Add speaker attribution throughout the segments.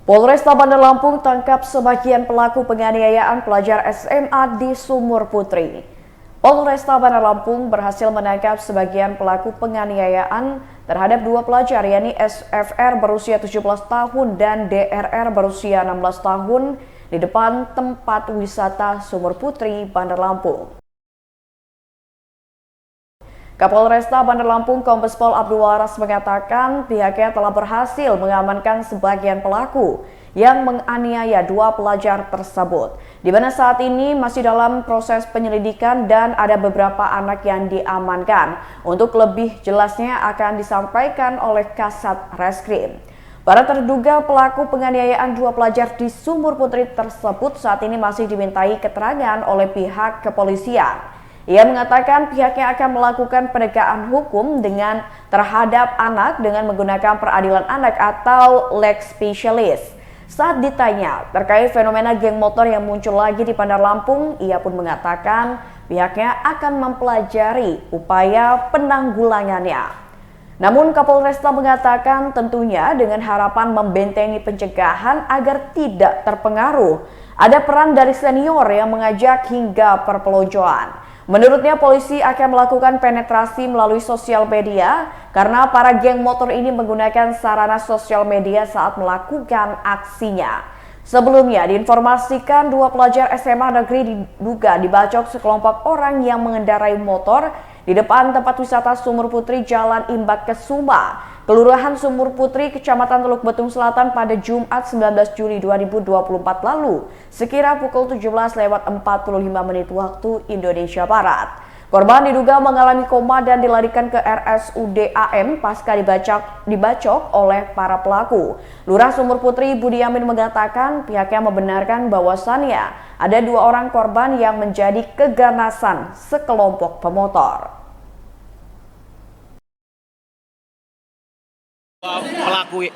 Speaker 1: Polresta Bandar Lampung tangkap sebagian pelaku penganiayaan pelajar SMA di Sumur Putri. Polresta Bandar Lampung berhasil menangkap sebagian pelaku penganiayaan terhadap dua pelajar, yakni SFR berusia 17 tahun dan DRR berusia 16 tahun di depan tempat wisata Sumur Putri, Bandar Lampung. Kapolresta Bandar Lampung Kombes Pol Abdul Waras mengatakan pihaknya telah berhasil mengamankan sebagian pelaku yang menganiaya dua pelajar tersebut, di mana saat ini masih dalam proses penyelidikan dan ada beberapa anak yang diamankan. Untuk lebih jelasnya akan disampaikan oleh Kasat Reskrim. Para terduga pelaku penganiayaan dua pelajar di Sumur Putri tersebut saat ini masih dimintai keterangan oleh pihak kepolisian. Ia mengatakan pihaknya akan melakukan penegakan hukum terhadap anak dengan menggunakan peradilan anak atau lex specialis. Saat ditanya terkait fenomena geng motor yang muncul lagi di Bandar Lampung, ia pun mengatakan pihaknya akan mempelajari upaya penanggulangannya. Namun Kapolresta mengatakan tentunya dengan harapan membentengi pencegahan agar tidak terpengaruh. Ada peran dari senior yang mengajak hingga perpeloncoan. Menurutnya polisi akan melakukan penetrasi melalui sosial media karena para geng motor ini menggunakan sarana sosial media saat melakukan aksinya. Sebelumnya diinformasikan dua pelajar SMA negeri diduga dibacok sekelompok orang yang mengendarai motor di depan tempat wisata Sumur Putri Jalan Imbak Kesuma, Kelurahan Sumur Putri, Kecamatan Teluk Betung Selatan pada Jumat 19 Juli 2024 lalu, sekira pukul 17:45 waktu Indonesia Barat. Korban diduga mengalami koma dan dilarikan ke RSUD AM pasca dibacok oleh para pelaku. Lurah Sumur Putri Budi Amin mengatakan pihaknya membenarkan bahwasannya ada dua orang korban yang menjadi keganasan sekelompok pemotor.
Speaker 2: Pelaku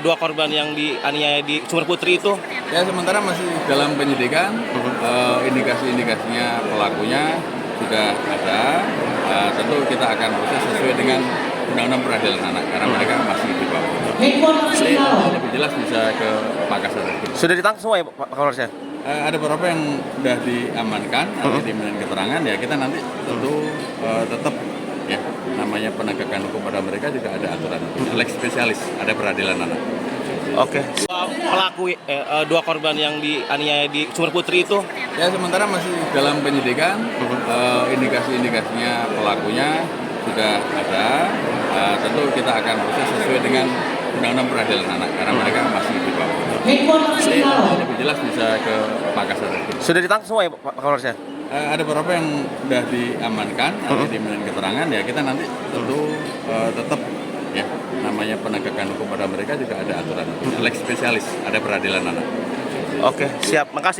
Speaker 2: dua korban yang dianiaya di Sumur Putri itu
Speaker 3: ya sementara masih dalam penyidikan. Indikasi-indikasinya pelakunya sudah ada. Tentu kita akan proses sesuai dengan Undang-Undang Peradilan Anak karena mereka masih di bawah. Lebih jelas bisa ke Makassar.
Speaker 2: sudah ditangkap semua ya Pak Kapolres?
Speaker 3: Ada beberapa yang sudah diamankan, nanti diminta keterangan ya kita nanti tentu tetap ya namanya penegakan hukum pada mereka juga ada aturan lex spesialis, ada peradilan anak.
Speaker 2: Oke. Pelaku dua korban yang dianiaya di Sumur Putri itu
Speaker 3: ya sementara masih dalam penyidikan. Indikasi-indikasinya pelakunya sudah ada. Tentu kita akan proses sesuai dengan Undang-Undang Peradilan Anak karena mereka masih di bawah. Lebih jelas bisa ke Makassar.
Speaker 2: sudah ditangkap semua ya Pak Kapolres?
Speaker 3: Ada beberapa yang sudah diamankan, nanti diminta keterangan ya kita nanti tentu tetap ya namanya penegakan hukum pada mereka juga ada aturan lex spesialis, ada peradilan anak.
Speaker 2: Oke, siap. Makasih.